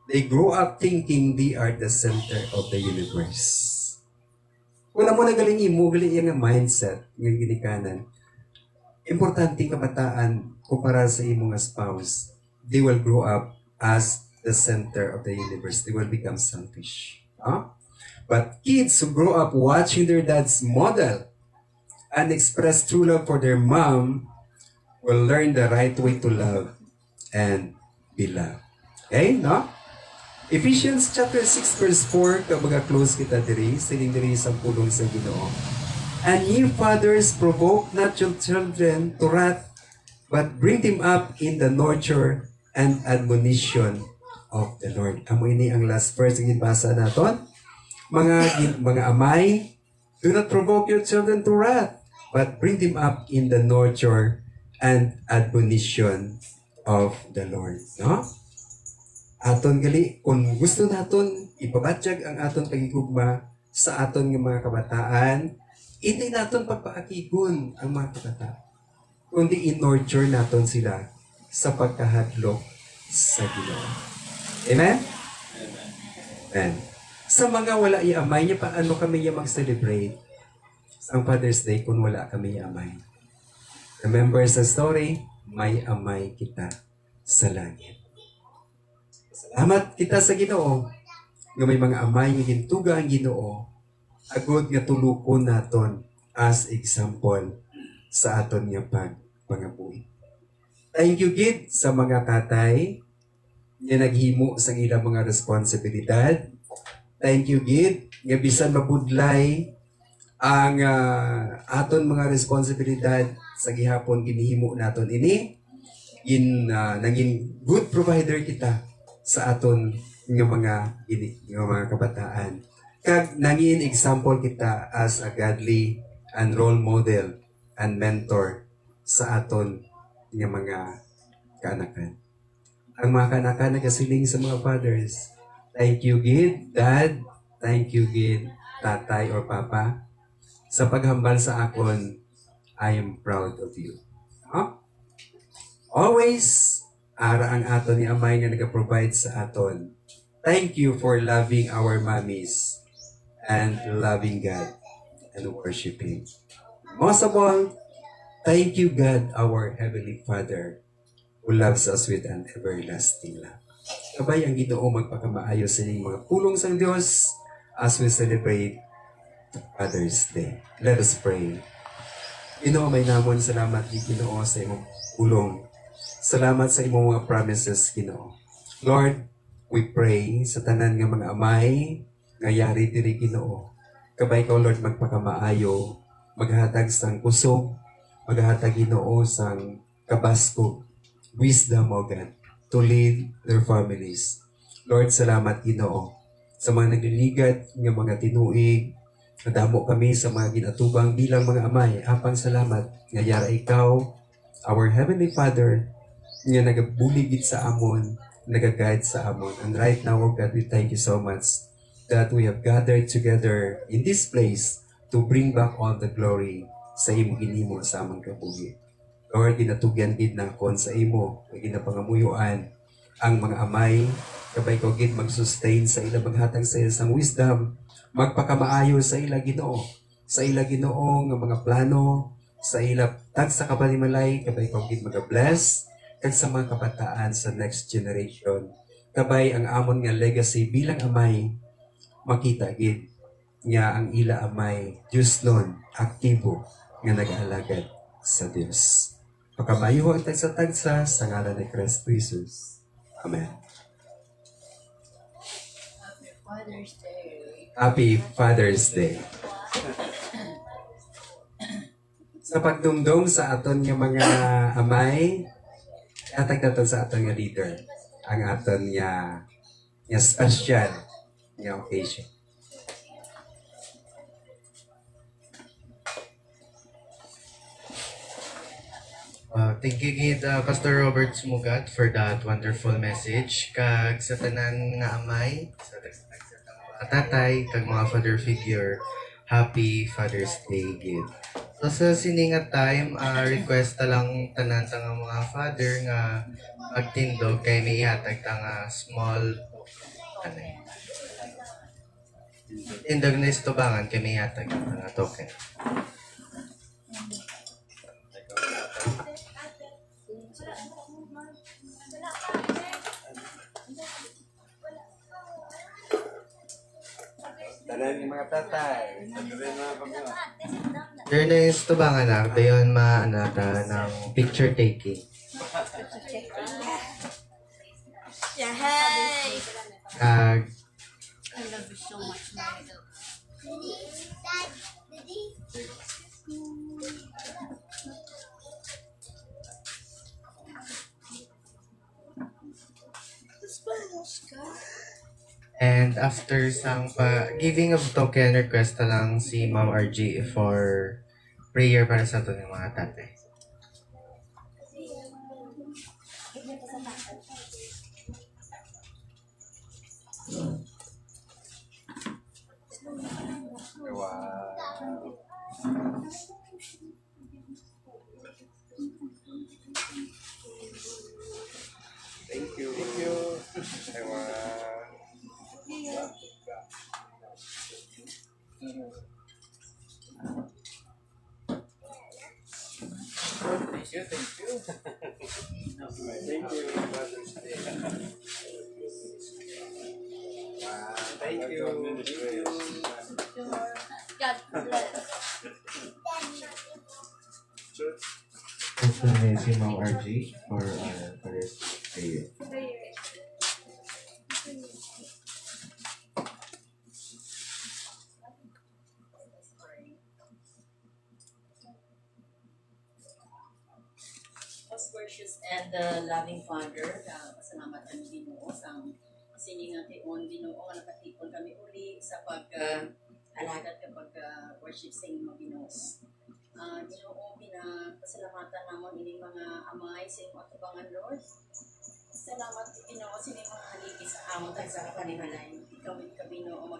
They grow up thinking they are the center of the universe. Wala mo na galing imo, galing yung mindset, yung ginikanan. Importante kabataan kumpara sa imong spouse. They will grow up as the center of the universe. They will become selfish. Huh? But kids who grow up watching their dads model and express true love for their mom will learn the right way to love and be loved. Okay, no? Ephesians chapter 6 verse 4, kabaga close kita diri, sining diri sa pulong sa Ginoo. And ye fathers provoke not your children to wrath, but bring them up in the nurture and admonition of the Lord. Amo ini ang last verse ng basa naton. Mga amay, do not provoke your children to wrath, but bring them up in the nurture and admonition of the Lord. No? Aton gali, kung gusto naton ipabatyag ang aton pagigugma sa aton nga mga kabataan, hindi naton pagpaakikon ang mga kabataan, kundi in-nurture naton sila sa pagkahadlok sa Ginoo. Amen? Amen. Sa mga wala iamay niya, paano kami niya mag-celebrate ang Father's Day kung wala kami iamay? Remember sa story, may amay kita sa langit. Salamat kita sa Ginoo nga may mga amay nga gintuga ang Ginoo agud nga tulukon naton as example sa aton nga pangabuhi. Thank you gid sa mga tatay nga naghimo sa ilang mga responsibilidad. Thank you gid nga bisan mabudlay ang aton mga responsibilidad sa gihapon ginihimo naton ini naging good provider kita sa aton nga mga kabataan. Kag nangin example kita as a godly and role model and mentor sa aton nga mga kaanakan. Ang mga kaanakan nagasiling sa mga fathers, thank you gid dad, thank you gid tatay or papa sa paghambal sa akon. I am proud of you. Huh? Always ara ang aton ni amay nga nag-provide sa aton. Thank you for loving our mommies and loving God and worshiping. Most of all, thank you God, our Heavenly Father, who loves us with an everlasting love. Kabay ang Ginoo magpakamaayo sa inyong mga pulong sa Diyos as we celebrate Father's Day. Let us pray. Ginoo, may namon salamat di Ginoo sa imong pulong. Salamat sa imong mga promises, Ginoo. Lord, we pray sa tanan nga mga amay nga yari diri Ginoo. Kabay ko Lord magpakamaayo, maghatag sang kusog, maghatag Ginoo sang kabasko, wisdom o God to lead their families. Lord, salamat Ginoo sa mga nagliligat nga mga tinuig. Nadamo kami sa mga ginatubang bilang mga amay. Apang salamat nga yara ikaw, our Heavenly Father, nga nagabuligid sa amon, nagaguide sa amon. And right now, oh God, we thank you so much that we have gathered together in this place to bring back all the glory sa imo ginimo sa among kabuhi. Lord, ginatugyan gid na kon sa imo, ginapangamuyuan ang mga amay, kabay ko gid mag-sustain sa ila, maghatag sa ila sang wisdom, magpakamaayo sa ila Ginoo, sa ila Ginoo nga mga plano, sa ila tag sa kapanimalay, kabay ko gid mag-bless kag sa mga kabataan sa next generation. tabay ang amon nga legacy bilang amay makita gid nga ang ila amay Diyos nun aktibo nga nag-aalagad sa Dios. Pagkamayo ang tagsa-tagsa sa ngalan ni Kristo Jesus. Amen. Happy Father's Day. Sa pagdumdum sa aton nga mga amay, atag naton sa aton nga leader, ang aton nga special nga occasion. Thank you gid Pastor Robert Smugat for that wonderful message. Kag sa tanan nga amay, sa mga tatay, kag mga father figure, happy Father's Day gid. So sa siningat time, request ta lang tanan ta nga mga father nga magtindog kay may ihatag ta nga small ano eh, tindog na istubangan kay may ihatag ta nga token. Tanan ng mga tatay. There na yung istubangan na, dayon maana ta ng picture taking. Yay! Kag I love you so much, my love. And after sang giving of token, request na lang si Ma'am RG for prayer para sa ato ng mga tatay. Thank you. Thank you. Thank you. Father's Day. Thank you. God bless. Gusto niya si Ma'am RG for this prayer. Most gracious and loving Father, pasalamat kami Ginoo sa siningang tion Ginoo nga nakatipon kami uli sa pag-alagad kapag worship sa inyong Ginoo. Ginoo, pinapasalamatan namon ining mga amay sa inyong atubangan, Lord. Salamat Ginoo sa inyong mga haligi sa amon tayo sa kapanimalay. Ikaw kami Ginoo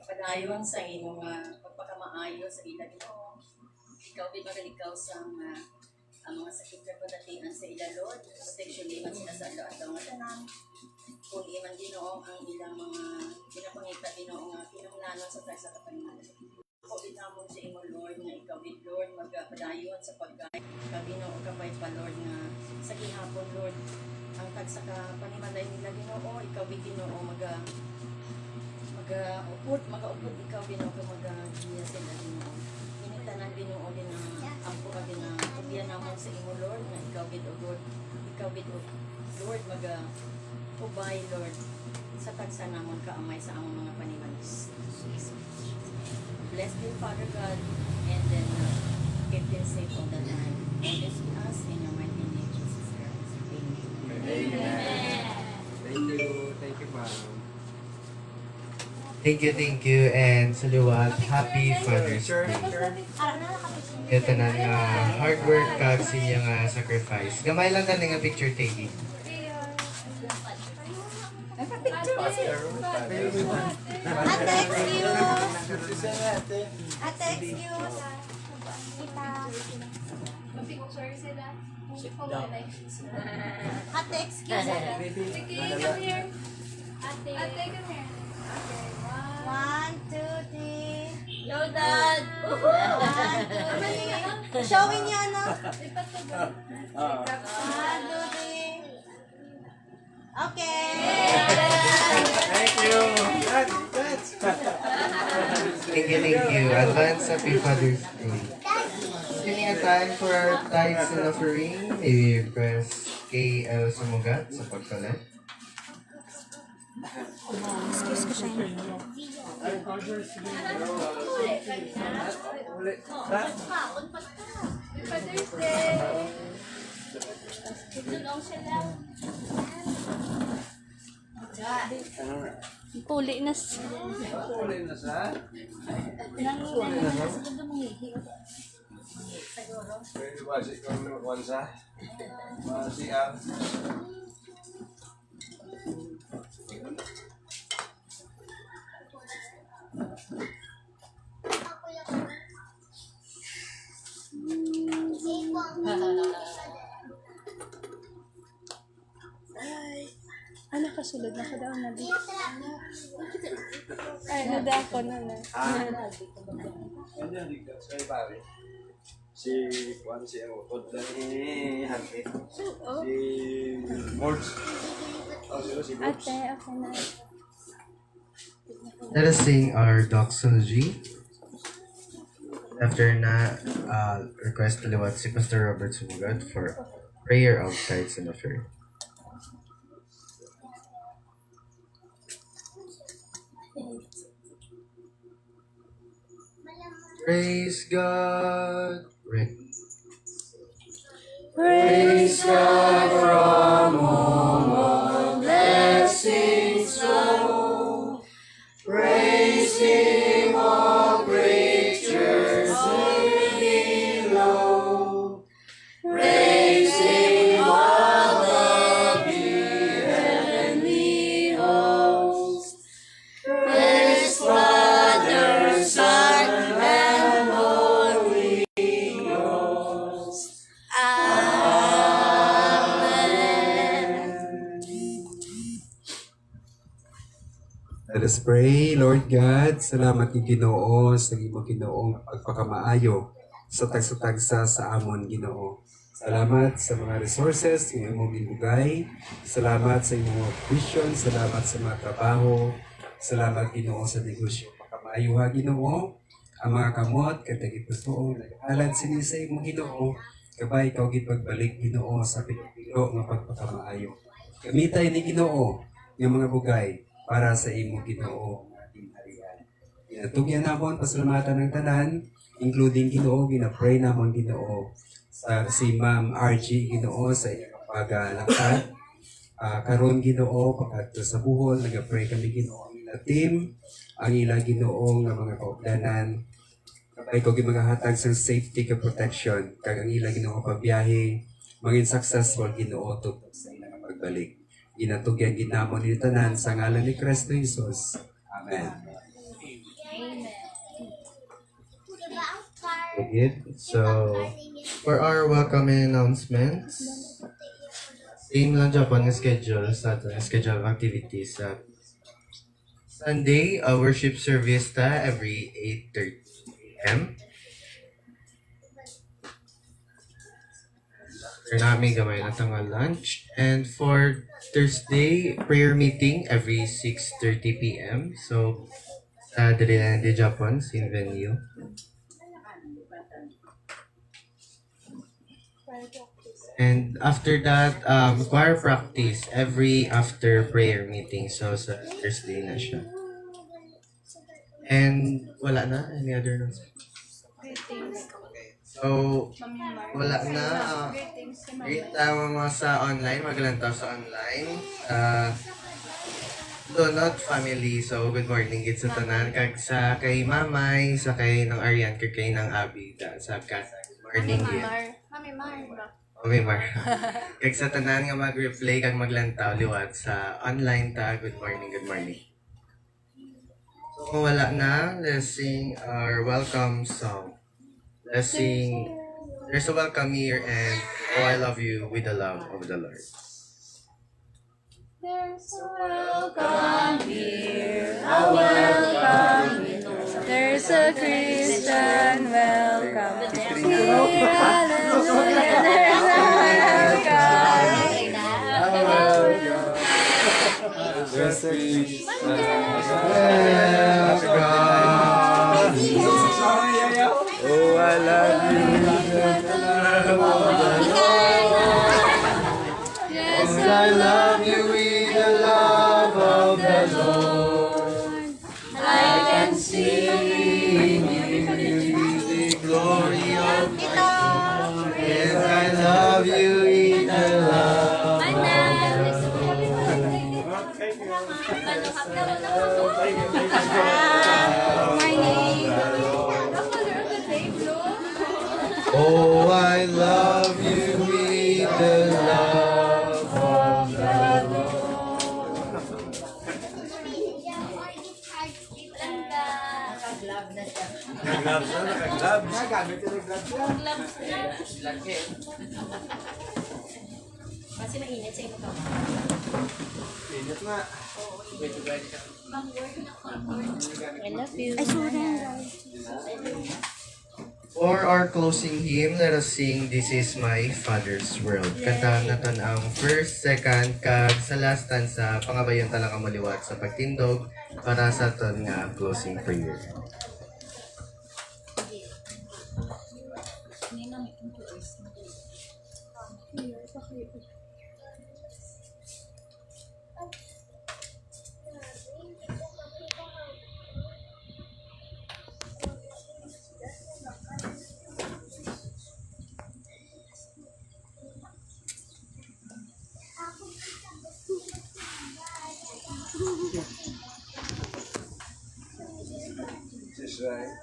padayon sa inyong pagpakamaayo sa ila Ginoo. Ikaw magalikaw sa ang mga sakit na padatingan sa ila, Lord. Protection liman sila sa alaw-alaw nga tanan. Kung iman Ginoo ang ilang mga pinapangita Ginoo nga pinamulanon sa tayo sa kapanimalay. Ako itamon sa imo, Lord, nga ikaw din, Lord, magpadayon sa pagkain. Ikaw Ginoo, kabay pa, Lord, nga sa gihapon, Lord, ang tag sa kapanimalay nila Ginoo, ikaw din Ginoo, mag-upod ikaw Ginoo, mag-giya sila Ginoo. Tanan Ginoo din ang ampo ka din pagyan namon sa imo, Lord, nga ikaw gid o Lord, Lord ubay, Lord, sa tagsa namon kaamay sa among mga panimanis. Bless them, Father God, and then keep them safe all the time. Bless us in your mighty name, Jesus Christ. Amen. Thank you. Thank you, ma'am. Thank you, and sa liwat, happy Father's Day. Ito na nga hard work kag siya nga sacrifice. Gamay lang ka nga picture taking. Ate, excuse. Ate, excuse. Ate, excuse. One, two, three. Yo, Dad! 1, 2, 3. Showing niyo, ano? 1, 2, 3. Thank you. Thank you. Advance Happy Father's Day. Sini nga time for our tithes and offering. May we request KL Sumugat sa pagkalat. Puli na siya. Pwede ba si Kwanza? Siya. Ano kasulod na ko daw na di? Ay, nada ako na na. Kanya di ka sa pare. Si Kwan si Utod na ni Hanke. Si Mords. Si Mords. Ate, ako na. Let us sing our doxology. After na, request taliwat si Pastor Robert Sumugat for prayer of tithes and offering. Praise God. Right. Praise God from whom all blessings flow. Praise Him, all creatures early below. Praise Him, all the heavenly hosts. Praise Father, Son, and Holy Ghost. Let us pray. Lord God, salamat ni Ginoo sa imong Ginoong pagpakamaayo sa tagsa-tagsa sa amon Ginoo. Salamat sa mga resources ng imong gibugay. Salamat sa imong vision. Salamat sa mga trabaho. Salamat Ginoo sa negosyo. Pakamaayo ha Ginoo. Ang mga kamot, katagipusoo, nag-alad sini sa imong Ginoo. Kabay ikaw gipagbalik Ginoo sa pinipilo ng pagpakamaayo. Gamitay ni Ginoo ng mga bugay para sa imong Ginoo nga ating harian. Ginatugyan namon pasalamatan ng tanan, including Ginoo, ginapray namon Ginoo sa si Ma'am RG Ginoo sa iyang pagalakad. Karon Ginoo pagkadto sa buhol, nagapray kami Ginoo ang ila team, ang ila Ginoo nga mga kaugdanan. Kapay ko gimagahatag sa safety ka protection, kag ang ila Ginoo pagbiyahe, maging successful Ginoo tupad sa ilang pagbalik. Ginatugyan ginamon ni tanan sa ngalan ni Kristo Jesus. Amen. Good. So, for our welcoming announcements, same lang Japan nga schedule sa ating schedule of activities sa Sunday, a worship service ta every 8:30 p.m. After namin gamay na nga lunch. And for Thursday, prayer meeting every 6:30 p.m. So, sa Dilian de Japan, same venue. And after that, choir practice every after prayer meeting. So, sa Thursday na siya. And wala na? Any other announcements? So, wala na. Greet mga sa online. Magalantaw sa online. Donut family. So, good morning. It's sa tanan. Kag sa kay Mamay, sa kay ng Arian, kag kay ng Abi. Sa Casa. Good morning. Mami Mar. Kag sa tanan nga mag-replay kag maglantaw liwat sa online ta. Good morning, good morning. So kung wala na, let's sing our welcome song. Let's sing There's a Welcome Here and Oh I Love You with the Love of the Lord. There's a welcome here, a welcome here. There's a Christian welcome here, hallelujah. There's a welcome. Oh, I love you. Yes, I love you with the love of the Lord. I can sing you the glory of my God. Yes, I love you with the love of Oh, I love you with the love of the Lord. Nag-love na siya. Nag-gloves na, nag-gloves. Kasi mainit sa imo ka. Init nga. I love you. Ay, sorry guys. For our closing hymn, let us sing This Is My Father's World. Kantahan natin ang first, second, kag sa last stanza, pangabayon talang kamaliwat sa pagtindog para sa aton nga closing prayer. This is right.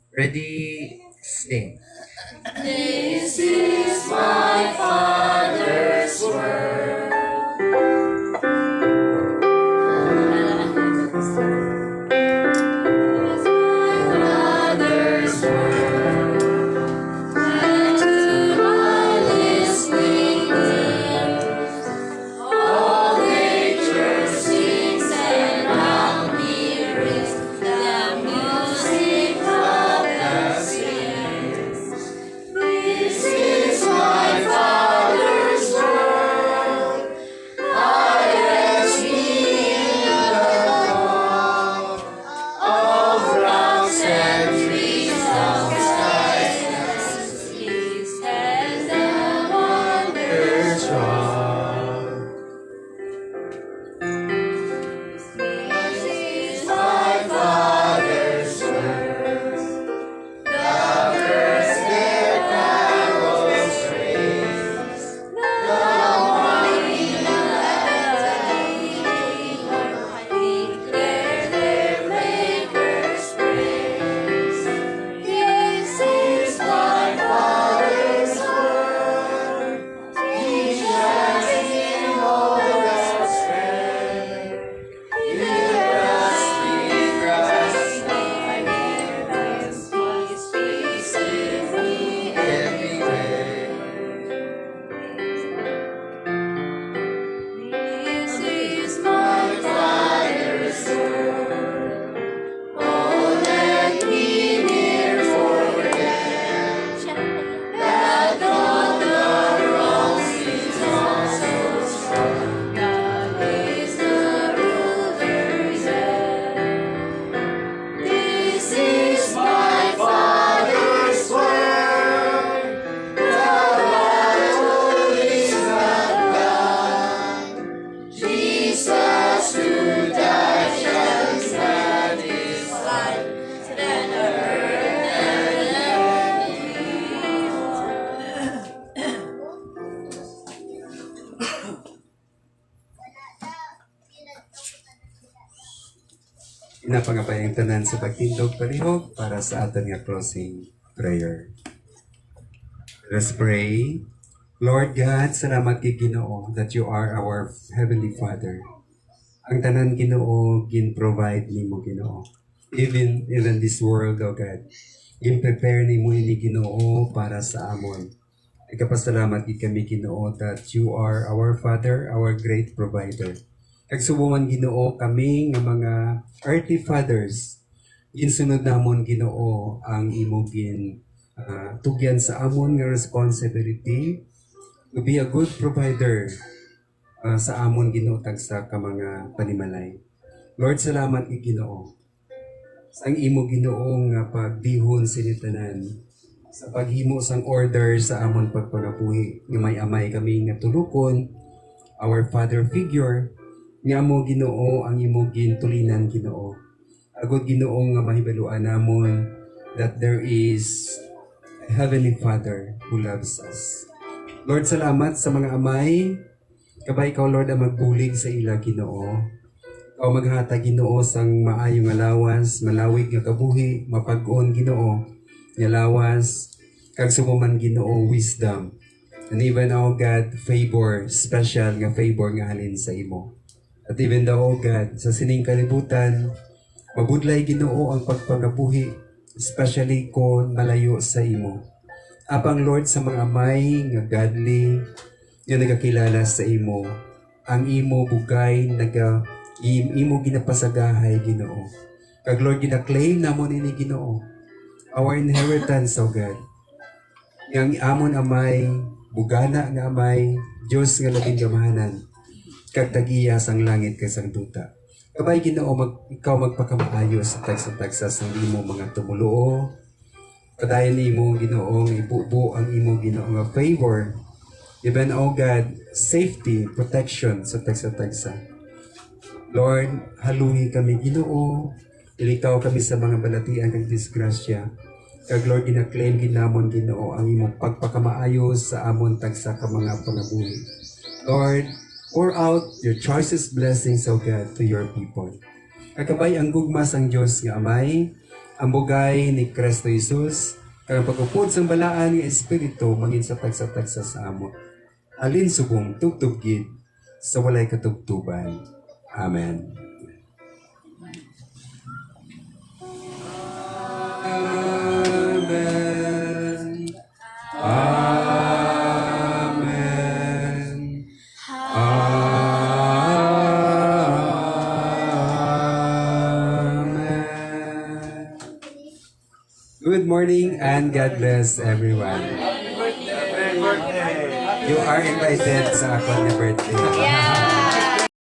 Ready, sing. Inapangabayang tanan sa pagtindog palihog para sa aton nga closing prayer. Let us pray. Lord God, salamat kay Ginoo that you are our Heavenly Father. Ang tanan Ginoo, gin-provide nimo Ginoo. Even this world, O God, Prepare ni mo ini Ginoo para sa amon. Nagkapasalamat gid kami Ginoo that you are our Father, our great provider. Kagsubungan Ginoo kami nga mga earthly fathers. Ginsunod namon Ginoo ang imo tugyan sa amon nga responsibility to be a good provider sa amon Ginoo tagsa ka mga panimalay. Lord, salamat gid Ginoo sa imo Ginoo nga pagbihon sinitanan sa paghimo sang order sa amon pagpangabuhi nga may amay kami nga tulukon our father figure nga mo Ginoo ang imo gintulinan Ginoo agud Ginoo nga mahibaluan namon that there is a heavenly Father who loves us. Lord, salamat sa mga amay kabay ikaw Lord ang magbulig sa ila Ginoo. Ikaw maghatag Ginoo sang maayong alawas, malawig nga kabuhi, mapag-on Ginoo, nga lawas, kag sumuman Ginoo wisdom. And even oh God, favor, special nga favor nga halin sa imo. At even though oh God, sa sining kalibutan, mabudlay Ginoo ang pagpagabuhi, especially kung malayo sa imo. Apang Lord sa mga amay nga godly, nga nagakilala sa imo, ang imo bugay imo ginapasagahay Ginoo. Kag Lord gina-claim namon ini Ginoo. Our inheritance, O God. Yang amon amay, bugana nga amay, Dios nga labing gamahanan. Kag tagiya sang langit kag sang duta. Kabay Ginoo ikaw magpakamaayo sa tagsa-tagsa sang imo mga tumuluo. Padayon nimo Ginoo ibubo ang imo Ginoo nga favor. Even O God, safety, protection sa tagsa-tagsa. Lord, halungi kami Ginoo, ilikaw kami sa mga balatian kag disgrasya. Kag Lord, gina-claim ginamon Ginoo ang imong pagpakamaayo sa amon tagsa ka mga pangabuhi. Lord, pour out your choicest blessings, O God, to your people. Kakabay ang gugmas ang Diyos nga amay, ang bugay ni Kristo Jesus, kag pagupod sang balaan nga Espiritu mangin sa tagsa-tagsa sa amon. Alin subong tugtugid sa walay katugtuban. Amen. Amen. Amen. Amen. Good morning and God bless everyone. Happy birthday! You are invited sa akong birthday. Yeah.